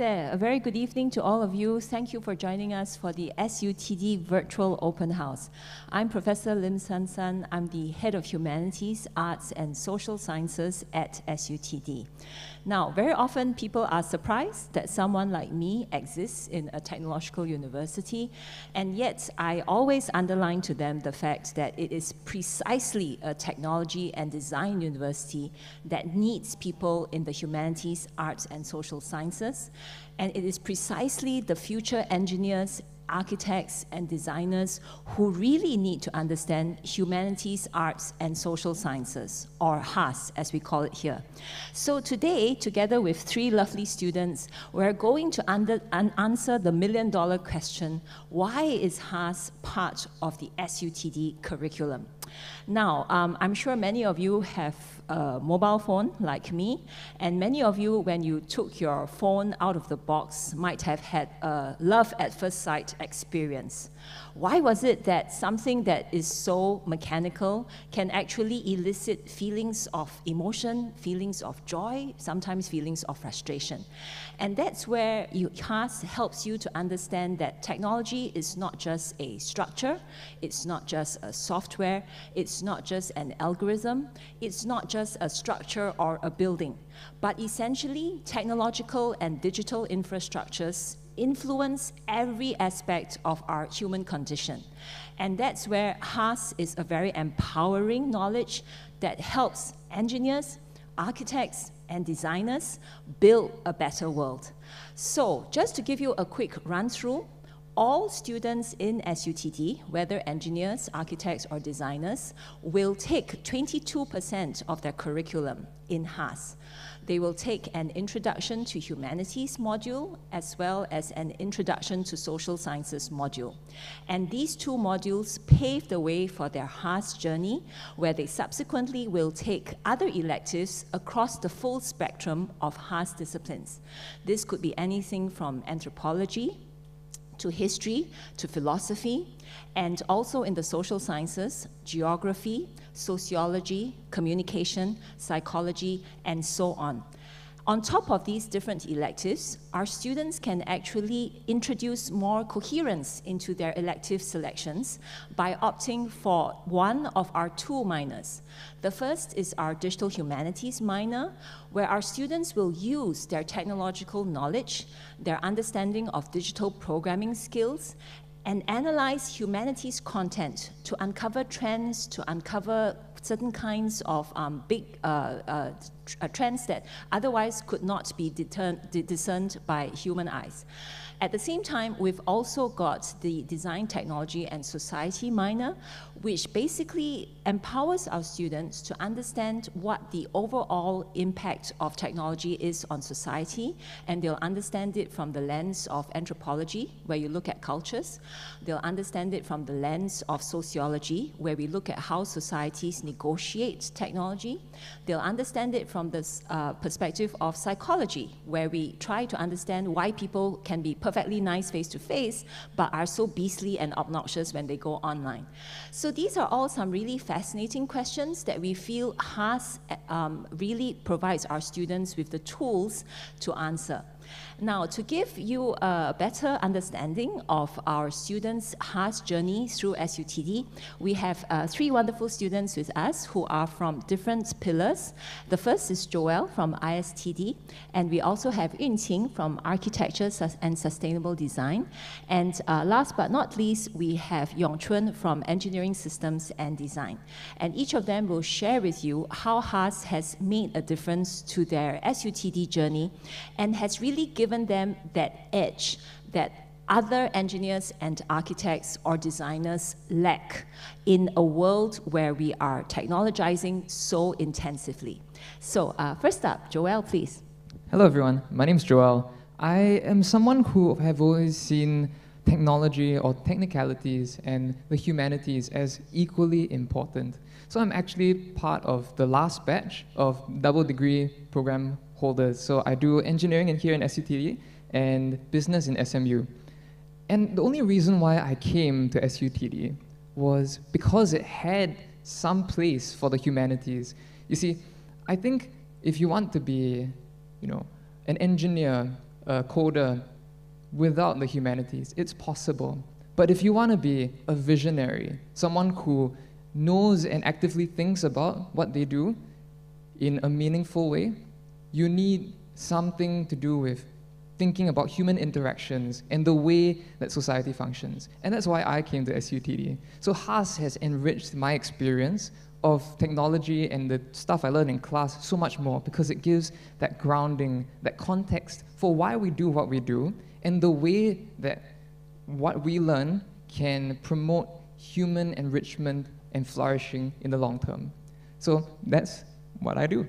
there. A very good evening to all of you. Thank you for joining us for the SUTD Virtual Open House. I'm Professor Lim San San. I'm the Head of Humanities, Arts and Social Sciences at SUTD. Now, very often people are surprised that someone like me exists in a technological university, and yet I always underline to them the fact that it is precisely a technology and design university that needs people in the humanities, arts, and social sciences, and it is precisely the future engineers, architects, and designers who really need to understand humanities, arts, and social sciences, or HASS as we call it here. So today, together with three lovely students, we're going to answer the million-dollar question, why is HASS part of the SUTD curriculum? Now, I'm sure many of you have a mobile phone like me, and many of you, when you took your phone out of the box, might have had a love at first sight experience. Why was it that something that is so mechanical can actually elicit feelings of emotion, feelings of joy, sometimes feelings of frustration? And that's where HASS helps you to understand that technology is not just a structure, it's not just a software, it's not just an algorithm, it's not just a structure or a building, but essentially technological and digital infrastructures influence every aspect of our human condition. And that's where HASS is a very empowering knowledge that helps engineers, architects, and designers build a better world. So just to give you a quick run through, all students in SUTD, whether engineers, architects, or designers, will take 22% of their curriculum in HASS. They will take an Introduction to Humanities module as well as an Introduction to Social Sciences module. And these two modules pave the way for their HASS journey, where they subsequently will take other electives across the full spectrum of HASS disciplines. This could be anything from anthropology, to history, to philosophy, and also in the social sciences, geography, sociology, communication, psychology, and so on. On top of these different electives, our students can actually introduce more coherence into their elective selections by opting for one of our two minors. The first is our Digital Humanities minor, where our students will use their technological knowledge, their understanding of digital programming skills, and analyze humanities content to uncover trends, to uncover certain kinds of big trends that otherwise could not be discerned by human eyes. At the same time, we've also got the Design, Technology, and Society minor, which basically empowers our students to understand what the overall impact of technology is on society, and they'll understand it from the lens of anthropology, where you look at cultures. They'll understand it from the lens of sociology, where we look at how societies negotiate technology. They'll understand it from the perspective of psychology, where we try to understand why people can be perfectly nice face-to-face, but are so beastly and obnoxious when they go online. So these are all some really fascinating questions that we feel HASS really provides our students with the tools to answer. Now, to give you a better understanding of our students' HASS journey through SUTD, we have three wonderful students with us who are from different pillars. The first is Joelle from ISTD, and we also have Yunqing from Architecture and Sustainable Design. And last but not least, we have Yongchun from Engineering Systems and Design. And each of them will share with you how HASS has made a difference to their SUTD journey and has really given them that edge that other engineers and architects or designers lack in a world where we are technologizing so intensively. So first up, Joelle, please. Hello everyone, my name is Joelle. I am someone who have always seen technology or technicalities and the humanities as equally important. So I'm actually part of the last batch of double degree program holders. So I do engineering in here in SUTD and business in SMU. And the only reason why I came to SUTD was because it had some place for the humanities. You see, I think if you want to be, an engineer a coder without the humanities. It's possible. But if you want to be a visionary, someone who knows and actively thinks about what they do in a meaningful way, you need something to do with thinking about human interactions and the way that society functions. And that's why I came to SUTD. So HASS has enriched my experience of technology and the stuff I learned in class so much more, because it gives that grounding, that context for why we do what we do, and the way that what we learn can promote human enrichment and flourishing in the long term. So that's what I do.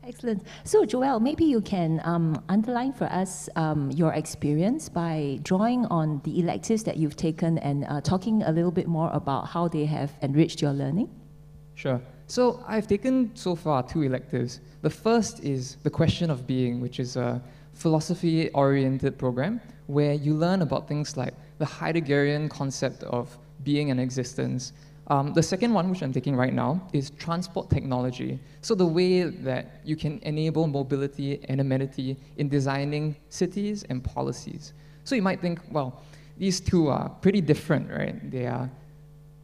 Excellent. So, Joel, maybe you can underline for us your experience by drawing on the electives that you've taken and talking a little bit more about how they have enriched your learning. Sure. So I've taken so far 2 electives. The first is the question of being, which is a philosophy-oriented program where you learn about things like the Heideggerian concept of being and existence. The second one, which I'm taking right now, is transport technology. So the way that you can enable mobility and amenity in designing cities and policies. So you might think, well, these two are pretty different, right? They are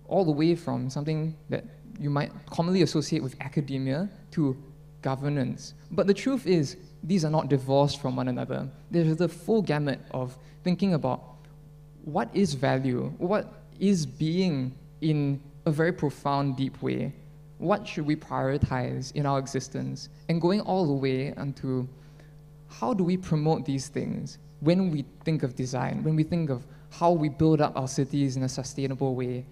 all the way from something that you might commonly associate with academia to governance. But the truth is, these are not divorced from one another. There's the full gamut of thinking about what is value, what is being in a very profound, deep way. What should we prioritize in our existence? And going all the way onto how do we promote these things when we think of design, when we think of how we build up our cities in a sustainable way.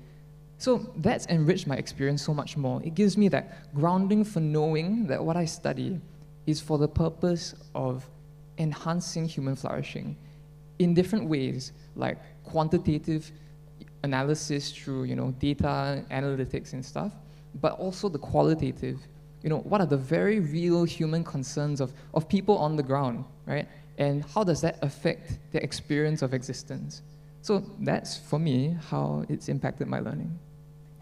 So that's enriched my experience so much more. It gives me that grounding for knowing that what I study is for the purpose of enhancing human flourishing in different ways, like quantitative analysis through, data analytics and stuff, but also the qualitative, what are the very real human concerns of people on the ground, right? And how does that affect their experience of existence? So that's, for me, how it's impacted my learning.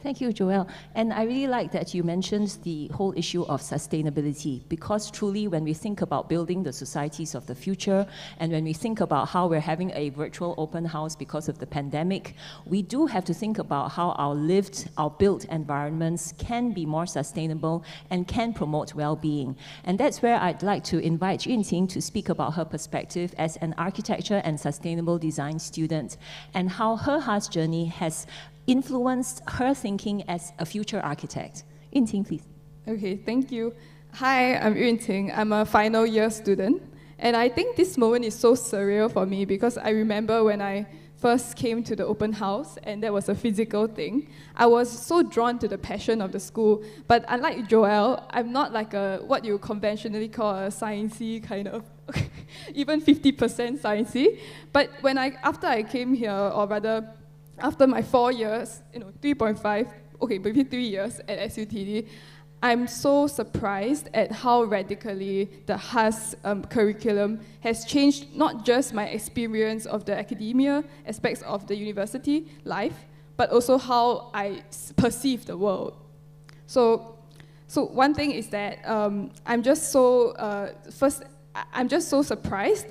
Thank you, Joel. And I really like that you mentioned the whole issue of sustainability, because truly when we think about building the societies of the future, and when we think about how we're having a virtual open house because of the pandemic, we do have to think about how our built environments can be more sustainable and can promote well-being. And that's where I'd like to invite Yunting to speak about her perspective as an architecture and sustainable design student, and how her HASS journey has influenced her thinking as a future architect. Yunting, please. Okay, thank you. Hi, I'm Yunting. I'm a final year student. And I think this moment is so surreal for me because I remember when I first came to the open house, and that was a physical thing. I was so drawn to the passion of the school. But unlike Joel, I'm not like what you conventionally call a sciencey kind of, even 50% sciencey. But after I came here, or rather, after my 4 years, 3.5, okay, maybe 3 years at SUTD, I'm so surprised at how radically the HASS curriculum has changed not just my experience of the academia aspects of the university life, but also how I perceive the world. So one thing is that I'm just so surprised.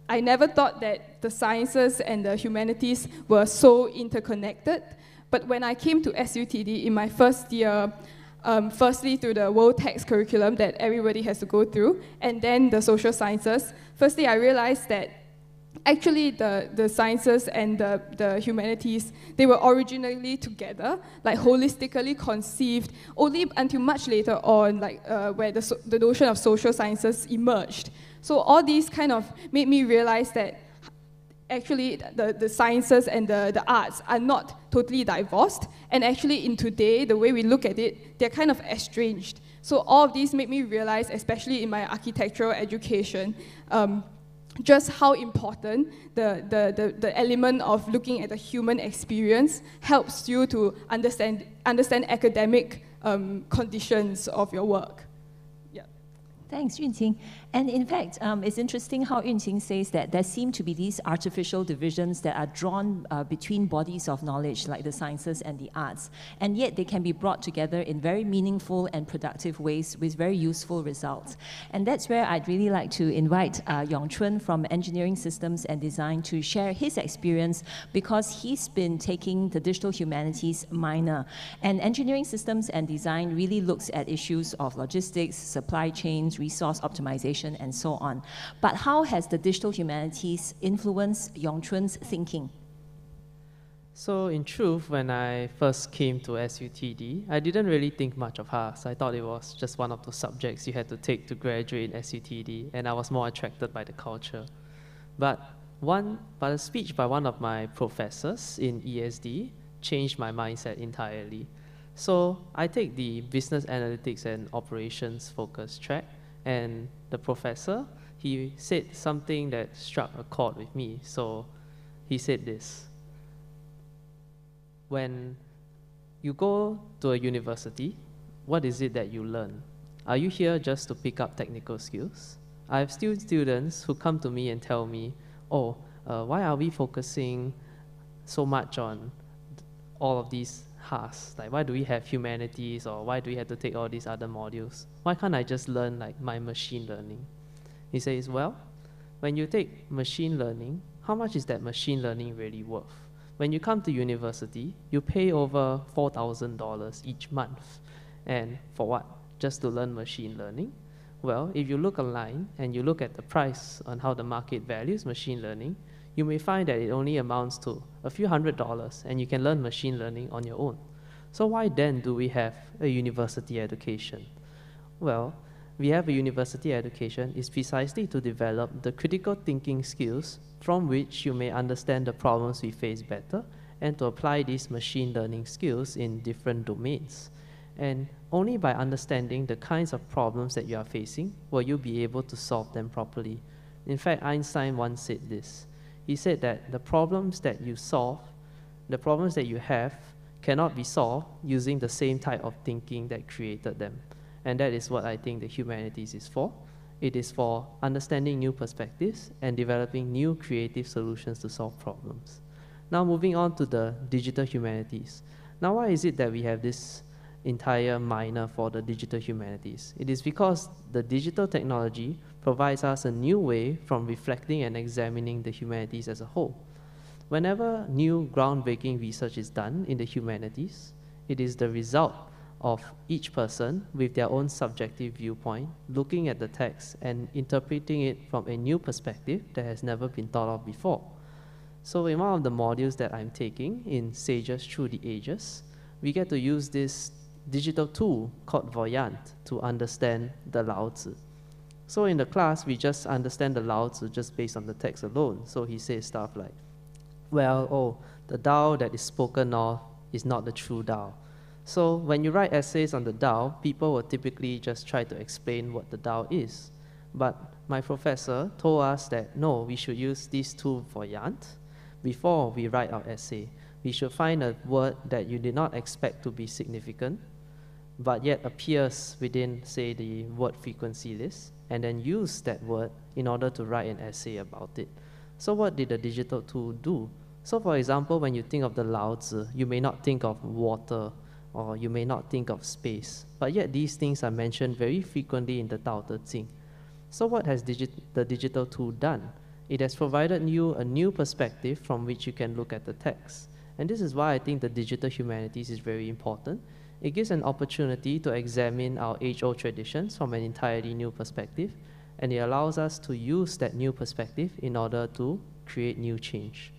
I never thought that the sciences and the humanities were so interconnected. But when I came to SUTD in my first year, firstly through the World Text curriculum that everybody has to go through, and then the social sciences, firstly I realized that actually the sciences and the humanities, they were originally together, like holistically conceived, only until much later on, like where the notion of social sciences emerged. So all these kind of made me realize that actually the sciences and the arts are not totally divorced, and actually in today, the way we look at it, they're kind of estranged. So all of these made me realize, especially in my architectural education, just how important the element of looking at the human experience helps you to understand academic conditions of your work. Thanks, Yunting. And in fact, it's interesting how Yunqing says that there seem to be these artificial divisions that are drawn between bodies of knowledge, like the sciences and the arts, and yet they can be brought together in very meaningful and productive ways with very useful results. And that's where I'd really like to invite Yongchun from Engineering Systems and Design to share his experience, because he's been taking the digital humanities minor. And Engineering Systems and Design really looks at issues of logistics, supply chains, resource optimization, and so on. But how has the digital humanities influenced Yongchun's thinking? So in truth, when I first came to SUTD, I didn't really think much of HASS. I thought it was just one of those subjects you had to take to graduate in SUTD, and I was more attracted by the culture. But a speech by one of my professors in ESD changed my mindset entirely. So I take the business analytics and operations focused track, and the professor, he said something that struck a chord with me. So he said this: when you go to a university, what is it that you learn? Are you here just to pick up technical skills? I have still students who come to me and tell me, why are we focusing so much on all of these HASS? Like, why do we have humanities, or why do we have to take all these other modules? Why can't I just learn like my machine learning? He says, well, when you take machine learning, how much is that machine learning really worth? When you come to university, you pay over $4,000 each month. And for what? Just to learn machine learning? Well, if you look online and you look at the price on how the market values machine learning, you may find that it only amounts to a few $100s, and you can learn machine learning on your own. So why then do we have a university education? Well, we have a university education is precisely to develop the critical thinking skills from which you may understand the problems we face better, and to apply these machine learning skills in different domains. And only by understanding the kinds of problems that you are facing will you be able to solve them properly. In fact, Einstein once said this. He said that the problems that you solve, the problems that you have, cannot be solved using the same type of thinking that created them. And that is what I think the humanities is for. It is for understanding new perspectives and developing new creative solutions to solve problems. Now moving on to the digital humanities. Now why is it that we have this entire minor for the digital humanities? It is because the digital technology provides us a new way from reflecting and examining the humanities as a whole. Whenever new groundbreaking research is done in the humanities, it is the result of each person with their own subjective viewpoint, looking at the text and interpreting it from a new perspective that has never been thought of before. So in one of the modules that I'm taking in Sages Through the Ages, we get to use this digital tool called Voyant to understand the Lao Tzu. So in the class, we just understand the Lao Tzu just based on the text alone. So he says stuff like, well, the Tao that is spoken of is not the true Tao. So when you write essays on the Tao, people will typically just try to explain what the Tao is. But my professor told us that no, we should use this tool Voyant before we write our essay. We should find a word that you did not expect to be significant, but yet appears within, say, the word frequency list, and then use that word in order to write an essay about it. So what did the digital tool do? So for example, when you think of the Lao Tzu, you may not think of water, or you may not think of space, but yet these things are mentioned very frequently in the Tao Te Ching. So what has the digital tool done? It has provided you a new perspective from which you can look at the text. And this is why I think the digital humanities is very important. It gives an opportunity to examine our age-old traditions from an entirely new perspective, and it allows us to use that new perspective in order to create new change.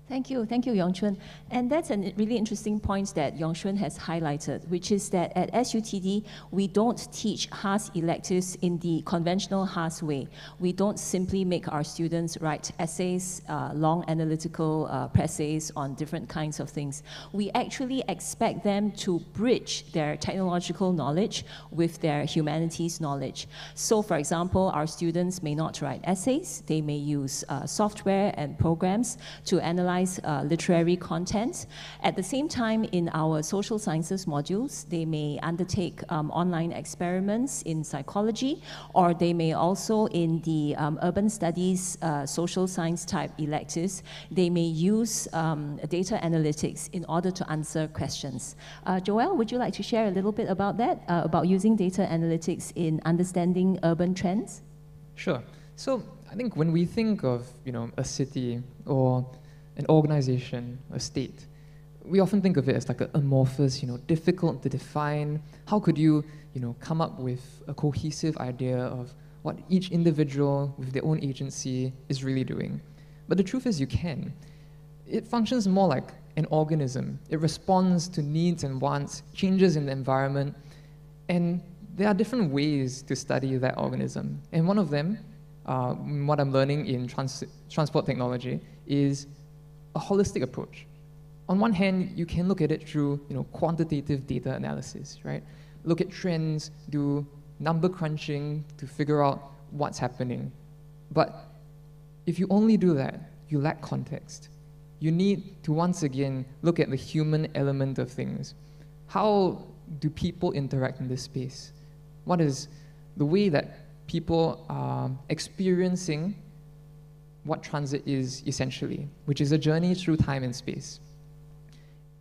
Thank you, Yongchun. And that's a really interesting point that Yongchun has highlighted, which is that at SUTD, we don't teach HASS electives in the conventional HASS way. We don't simply make our students write essays, long analytical essays on different kinds of things. We actually expect them to bridge their technological knowledge with their humanities knowledge. So for example, our students may not write essays. They may use software and programs to analyze memorize literary content. At the same time, in our social sciences modules, they may undertake online experiments in psychology, or they may also, in the urban studies, social science type electives, they may use data analytics in order to answer questions. Joelle, would you like to share a little bit about that, about using data analytics in understanding urban trends? Sure. So I think when we think of, a city or an organization, a state, we often think of it as like an amorphous, difficult to define. How could you, come up with a cohesive idea of what each individual with their own agency is really doing? But the truth is you can. It functions more like an organism. It responds to needs and wants, changes in the environment, and there are different ways to study that organism. And one of them, what I'm learning in transport technology, is a holistic approach. On one hand, you can look at it through quantitative data analysis, right? Look at trends, do number crunching to figure out what's happening. But if you only do that, you lack context. You need to once again look at the human element of things. How do people interact in this space? What is the way that people are experiencing what transit is essentially, which is a journey through time and space.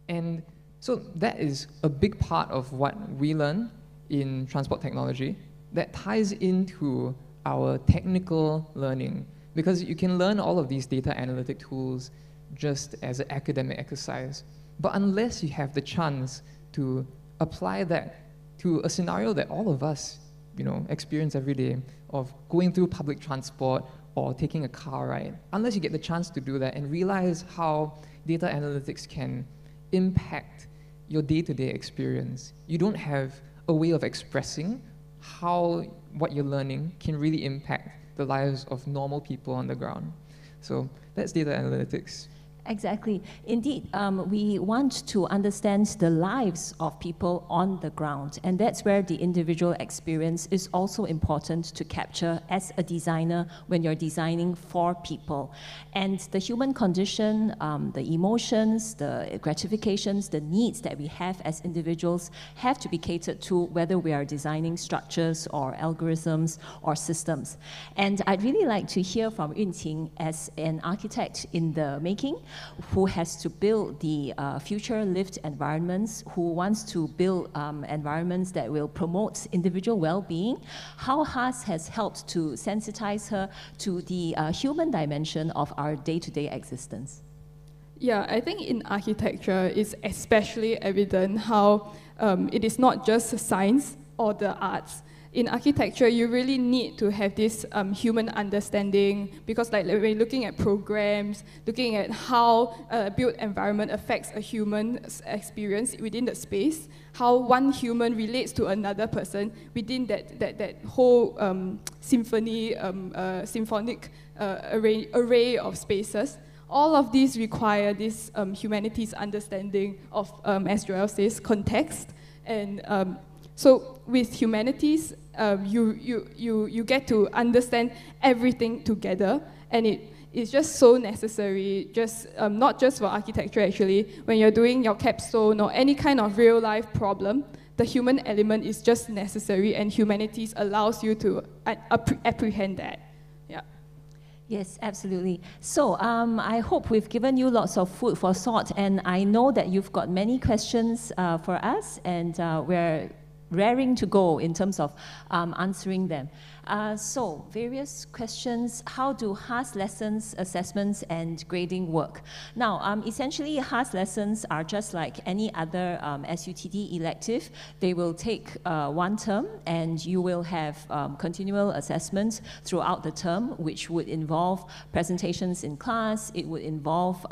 And so that is a big part of what we learn in transport technology that ties into our technical learning, because you can learn all of these data analytic tools just as an academic exercise. But unless you have the chance to apply that to a scenario that all of us experience every day, of going through public transport or taking a car ride, unless you get the chance to do that and realize how data analytics can impact your day-to-day experience, you don't have a way of expressing how what you're learning can really impact the lives of normal people on the ground. So that's data analytics. Exactly. Indeed, we want to understand the lives of people on the ground, and that's where the individual experience is also important to capture as a designer when you're designing for people. And the human condition, the emotions, the gratifications, the needs that we have as individuals have to be catered to, whether we are designing structures or algorithms or systems. And I'd really like to hear from Yunqing as an architect in the making, who has to build the future lived environments, who wants to build environments that will promote individual well-being, how HASS has helped to sensitize her to the human dimension of our day-to-day existence. Yeah, I think in architecture, it's especially evident how it is not just science or the arts. In architecture, you really need to have this human understanding, because like when you're looking at programs, looking at how a built environment affects a human's experience within the space, how one human relates to another person within that whole symphonic array of spaces. All of these require this humanities understanding of, as Joelle says, context. And so with humanities, you get to understand everything together, and it's just so necessary, just not just for architecture actually. When you're doing your capstone or any kind of real life problem, the human element is just necessary, and humanities allows you to apprehend that. Yeah. Yes, absolutely. So I hope we've given you lots of food for thought, and I know that you've got many questions for us, and we're raring to go in terms of answering them. So, various questions. How do HASS lessons, assessments, and grading work? Now, essentially, HASS lessons are just like any other SUTD elective. They will take one term, and you will have continual assessments throughout the term, which would involve presentations in class. It would involve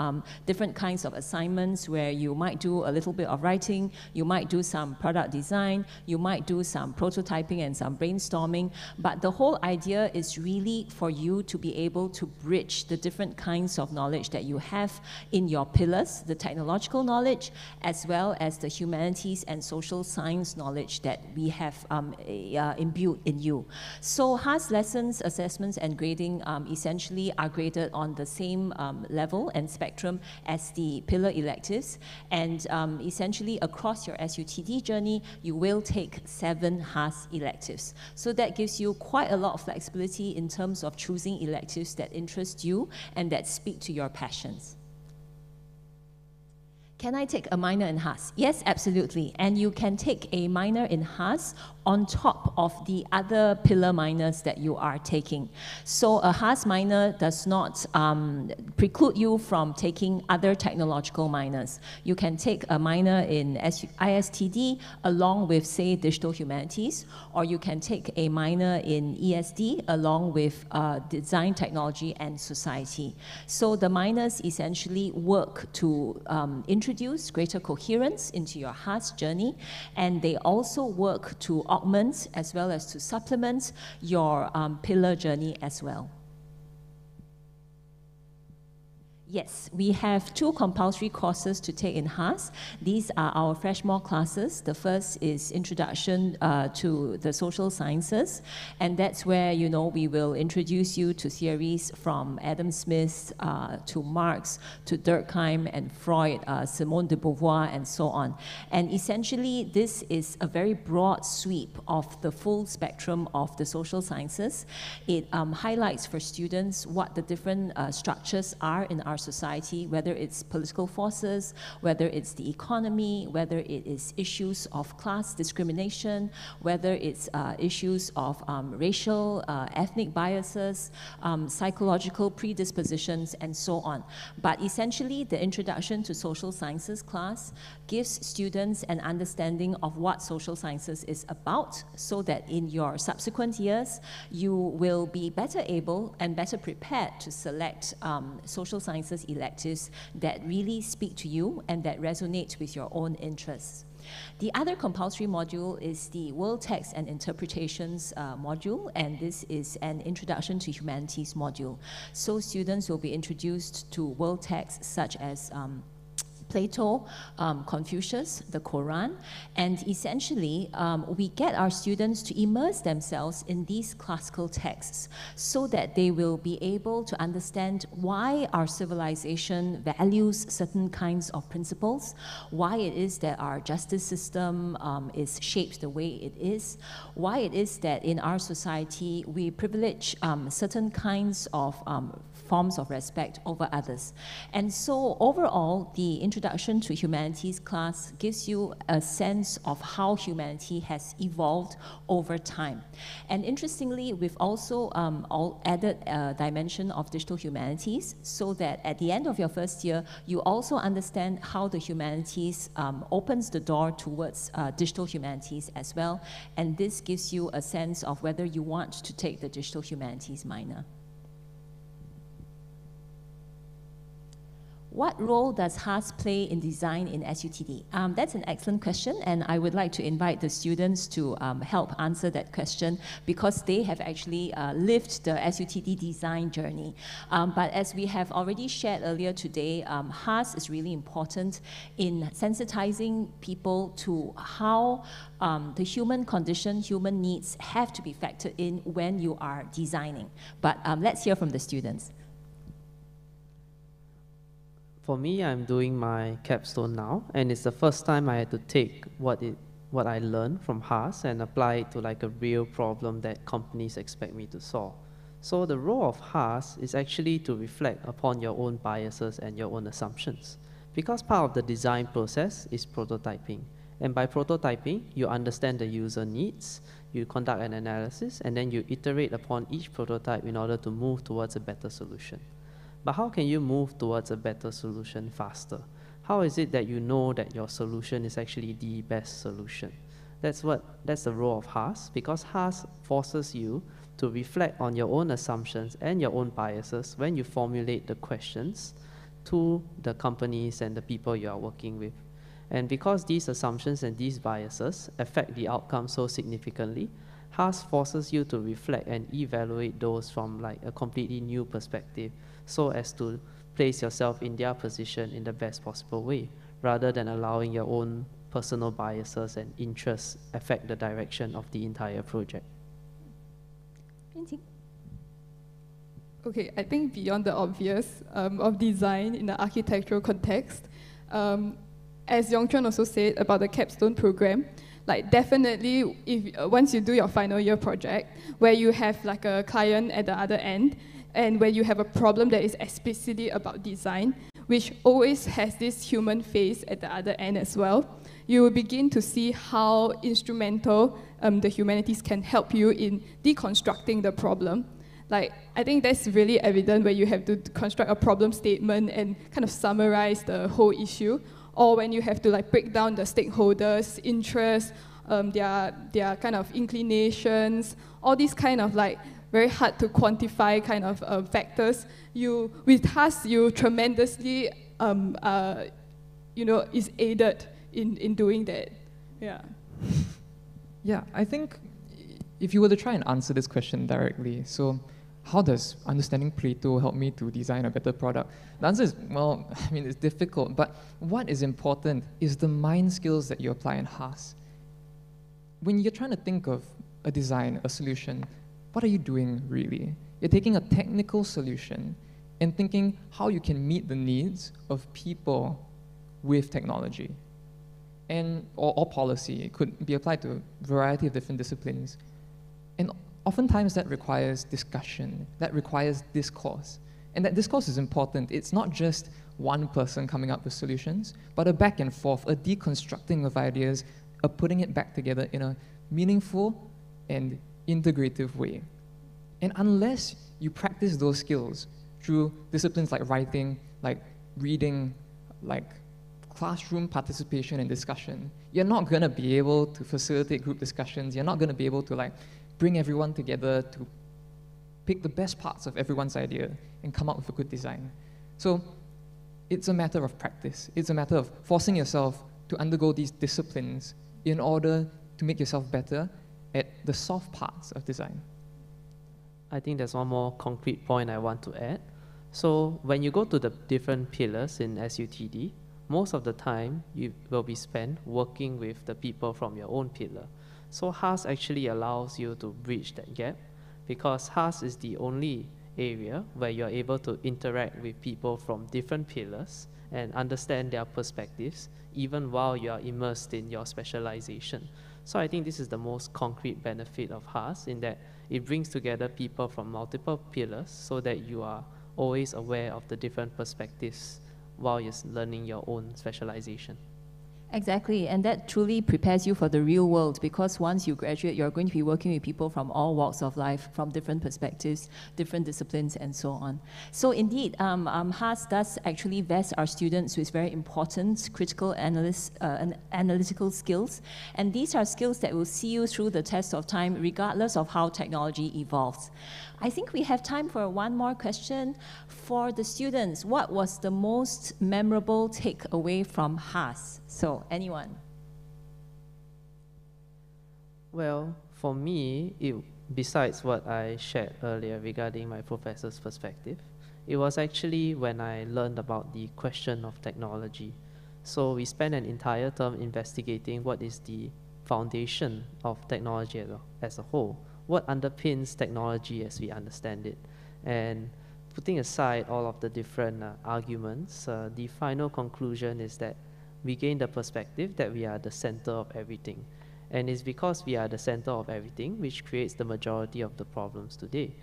different kinds of assignments where you might do a little bit of writing, you might do some product design, You might do some prototyping and some brainstorming, but the whole idea is really for you to be able to bridge the different kinds of knowledge that you have in your pillars, the technological knowledge, as well as the humanities and social science knowledge that we have imbued in you. So HASS lessons, assessments, and grading essentially are graded on the same level and spectrum as the pillar electives. And essentially across your SUTD journey, you will take 7 HASS electives. So that gives you quite a lot of flexibility in terms of choosing electives that interest you and that speak to your passions. Can I take a minor in HASS? Yes, absolutely. And you can take a minor in HASS on top of the other pillar minors that you are taking. So a HASS minor does not preclude you from taking other technological minors. You can take a minor in ISTD along with, say, digital humanities, or you can take a minor in ESD along with design, technology, and society. So the minors essentially work to introduce greater coherence into your HASS journey, and they also work to augment as well as to supplement your pillar journey as well. Yes, we have 2 compulsory courses to take in HASS. These are our freshmore classes. The first is Introduction to the Social Sciences, and that's where, you know, we will introduce you to theories from Adam Smith to Marx to Durkheim and Freud, Simone de Beauvoir, and so on. And essentially, this is a very broad sweep of the full spectrum of the social sciences. It highlights for students what the different structures are in our society, whether it's political forces, whether it's the economy, whether it is issues of class discrimination, whether it's issues of racial, ethnic biases, psychological predispositions, and so on. But essentially, the Introduction to Social Sciences class gives students an understanding of what social sciences is about, so that in your subsequent years, you will be better able and better prepared to select social sciences electives that really speak to you and that resonate with your own interests. The other compulsory module is the World Text and Interpretations module, and this is an Introduction to Humanities module. So students will be introduced to world texts such as Plato, Confucius, the Quran, and essentially we get our students to immerse themselves in these classical texts so that they will be able to understand why our civilization values certain kinds of principles, why it is that our justice system is shaped the way it is, why it is that in our society we privilege certain kinds of forms of respect over others. And so overall, the Introduction to Humanities class gives you a sense of how humanity has evolved over time. And interestingly, we've also added a dimension of digital humanities so that at the end of your first year, you also understand how the humanities opens the door towards digital humanities as well. And this gives you a sense of whether you want to take the digital humanities minor. What role does HASS play in design in SUTD? That's an excellent question, and I would like to invite the students to help answer that question because they have actually lived the SUTD design journey. But as we have already shared earlier today, HASS is really important in sensitizing people to how the human condition, human needs have to be factored in when you are designing. But let's hear from the students. For me, I'm doing my capstone now, and it's the first time I had to take what I learned from HASS and apply it to like a real problem that companies expect me to solve. So the role of HASS is actually to reflect upon your own biases and your own assumptions. Because part of the design process is prototyping. And by prototyping, you understand the user needs, you conduct an analysis, and then you iterate upon each prototype in order to move towards a better solution. But how can you move towards a better solution faster? How is it that you know that your solution is actually the best solution? That's the role of HASS, because HASS forces you to reflect on your own assumptions and your own biases when you formulate the questions to the companies and the people you are working with. And because these assumptions and these biases affect the outcome so significantly, HASS forces you to reflect and evaluate those from like a completely new perspective so as to place yourself in their position in the best possible way, rather than allowing your own personal biases and interests affect the direction of the entire project. Okay, I think beyond the obvious of design in the architectural context, as Yongchuan also said about the capstone program, like definitely if once you do your final year project, where you have like a client at the other end, and where you have a problem that is explicitly about design, which always has this human face at the other end as well, you will begin to see how instrumental the humanities can help you in deconstructing the problem. Like, I think that's really evident when you have to construct a problem statement and kind of summarize the whole issue, or when you have to like break down the stakeholders' interests, their kind of inclinations, all these kind of like very hard to quantify kind of factors. With HASS, you tremendously, is aided in doing that. Yeah. Yeah, I think if you were to try and answer this question directly, so how does understanding Plato help me to design a better product? The answer is, well, I mean, it's difficult, but what is important is the mind skills that you apply in HASS. When you're trying to think of a design, a solution, what are you doing really? You're taking a technical solution and thinking how you can meet the needs of people with technology or policy. It could be applied to a variety of different disciplines. And oftentimes that requires discussion, that requires discourse. And that discourse is important. It's not just one person coming up with solutions, but a back and forth, a deconstructing of ideas, a putting it back together in a meaningful and integrative way. And unless you practice those skills through disciplines like writing, like reading, like classroom participation and discussion, you're not going to be able to facilitate group discussions. You're not going to be able to like bring everyone together to pick the best parts of everyone's idea and come up with a good design. So it's a matter of practice. It's a matter of forcing yourself to undergo these disciplines in order to make yourself better at the soft parts of design. I think there's one more concrete point I want to add. So when you go to the different pillars in SUTD, most of the time you will be spent working with the people from your own pillar. So HASS actually allows you to bridge that gap, because HASS is the only area where you're able to interact with people from different pillars and understand their perspectives, even while you are immersed in your specialization. So I think this is the most concrete benefit of HASS, in that it brings together people from multiple pillars so that you are always aware of the different perspectives while you're learning your own specialization. Exactly, and that truly prepares you for the real world, because once you graduate, you're going to be working with people from all walks of life, from different perspectives, different disciplines, and so on. So indeed, HASS does actually vest our students with very important critical analytical skills, and these are skills that will see you through the test of time, regardless of how technology evolves. I think we have time for one more question. For the students, what was the most memorable takeaway from HASS? So, anyone? Well, for me, besides what I shared earlier regarding my professor's perspective, it was actually when I learned about the question of technology. So we spent an entire term investigating what is the foundation of technology as a whole. What underpins technology as we understand it. And putting aside all of the different arguments, the final conclusion is that we gain the perspective that we are the center of everything. And it's because we are the center of everything which creates the majority of the problems today.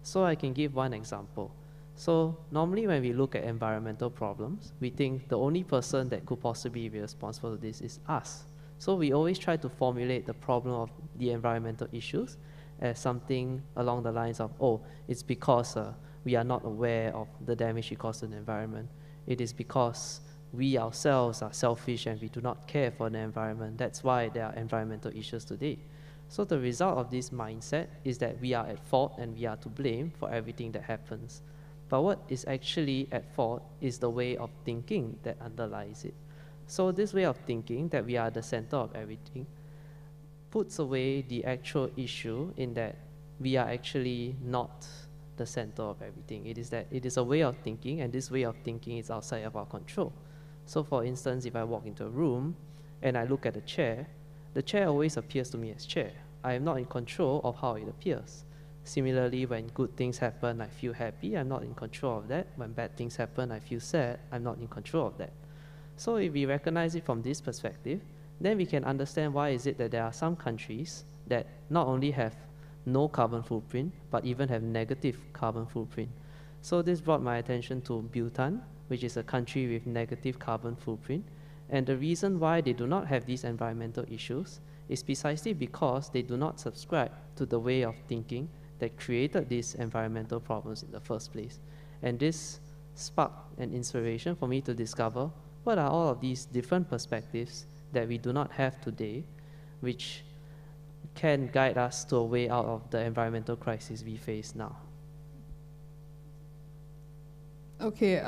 So I can give one example. So normally when we look at environmental problems, we think the only person that could possibly be responsible for this is us. So we always try to formulate the problem of the environmental issues as something along the lines of, oh, it's because we are not aware of the damage we cause to the environment. It is because we ourselves are selfish and we do not care for the environment. That's why there are environmental issues today. So the result of this mindset is that we are at fault and we are to blame for everything that happens. But what is actually at fault is the way of thinking that underlies it. So this way of thinking that we are the center of everything puts away the actual issue in that we are actually not the center of everything. It is that it is a way of thinking, and this way of thinking is outside of our control. So for instance, if I walk into a room and I look at the chair always appears to me as chair. I am not in control of how it appears. Similarly, when good things happen, I feel happy. I'm not in control of that. When bad things happen, I feel sad. I'm not in control of that. So if we recognize it from this perspective, then we can understand why is it that there are some countries that not only have no carbon footprint, but even have negative carbon footprint. So this brought my attention to Bhutan, which is a country with negative carbon footprint. And the reason why they do not have these environmental issues is precisely because they do not subscribe to the way of thinking that created these environmental problems in the first place. And this sparked an inspiration for me to discover what are all of these different perspectives that we do not have today, which can guide us to a way out of the environmental crisis we face now. Okay,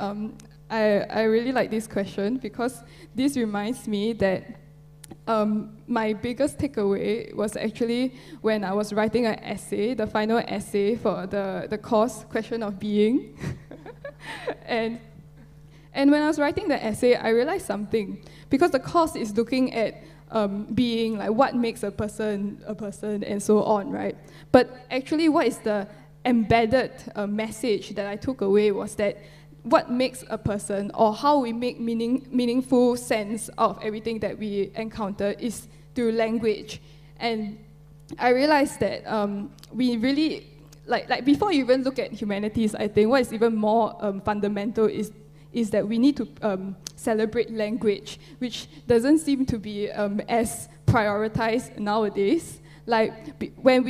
I really like this question because this reminds me that my biggest takeaway was actually when I was writing an essay, the final essay for the course Question of Being. and when I was writing the essay, I realized something. Because the course is looking at being, like what makes a person, and so on, right? But actually what is the embedded message that I took away was that what makes a person, or how we make meaningful sense of everything that we encounter, is through language. And I realized that we really, like before you even look at humanities, I think what is even more fundamental is that we need to celebrate language, which doesn't seem to be as prioritized nowadays. Like when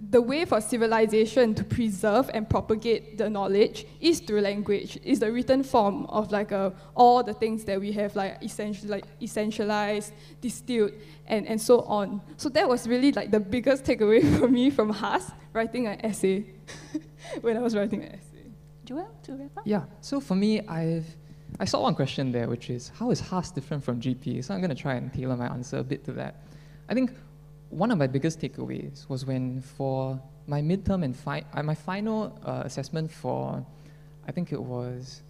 the way for civilization to preserve and propagate the knowledge is through language, is the written form of like all the things that we have like essentialized, distilled, and so on. So that was really like the biggest takeaway for me from HASS, writing an essay, when I was writing an essay. Joel, to wrap up? Yeah, so for me, I saw one question there, which is, how is HASS different from GP? So I'm going to try and tailor my answer a bit to that. I think one of my biggest takeaways was when for my midterm and my final assessment for, I think it was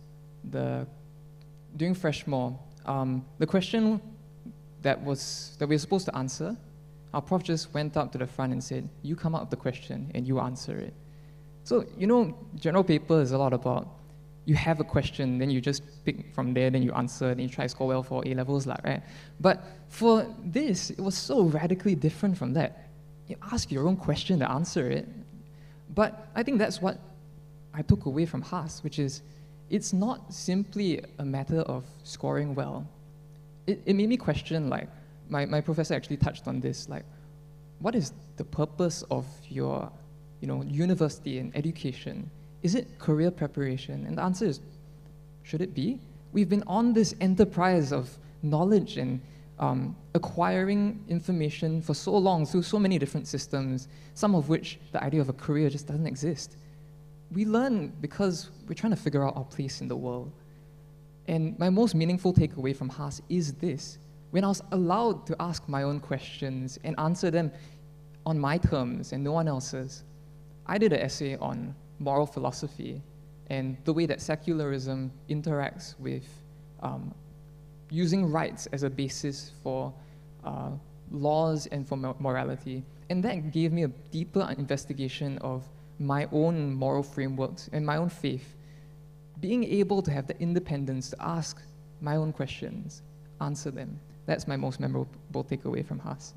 during Freshmore, the question that we were supposed to answer, our prof just went up to the front and said, you come up with the question and you answer it. So, you know, general paper is a lot about you have a question, then you just pick from there, then you answer, then you try to score well for A-levels, right? But for this, it was so radically different from that. You ask your own question to answer it. But I think that's what I took away from HASS, which is it's not simply a matter of scoring well. It made me question, like, my professor actually touched on this, like, what is the purpose of your university and education? Is it career preparation? And the answer is, should it be? We've been on this enterprise of knowledge and acquiring information for so long through so many different systems, some of which the idea of a career just doesn't exist. We learn because we're trying to figure out our place in the world. And my most meaningful takeaway from HASS is this. When I was allowed to ask my own questions and answer them on my terms and no one else's, I did an essay on moral philosophy and the way that secularism interacts with using rights as a basis for laws and for morality. And that gave me a deeper investigation of my own moral frameworks and my own faith. Being able to have the independence to ask my own questions, answer them. That's my most memorable takeaway from HASS.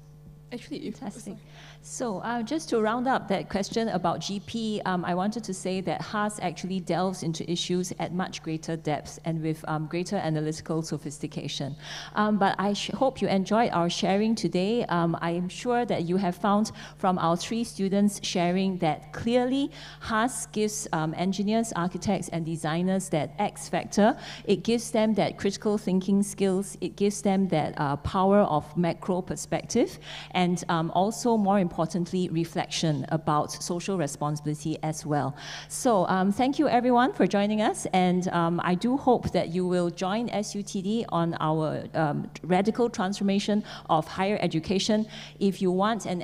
Actually, fantastic. So just to round up that question about GP, I wanted to say that HASS actually delves into issues at much greater depth and with greater analytical sophistication. But I hope you enjoyed our sharing today. I am sure that you have found from our 3 students sharing that clearly HASS gives engineers, architects, and designers that X factor. It gives them that critical thinking skills. It gives them that power of macro perspective. and also, more importantly, reflection about social responsibility as well. So thank you everyone for joining us, and I do hope that you will join SUTD on our radical transformation of higher education. If you want an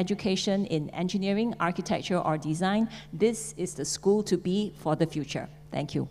education in engineering, architecture, or design, this is the school to be for the future. Thank you.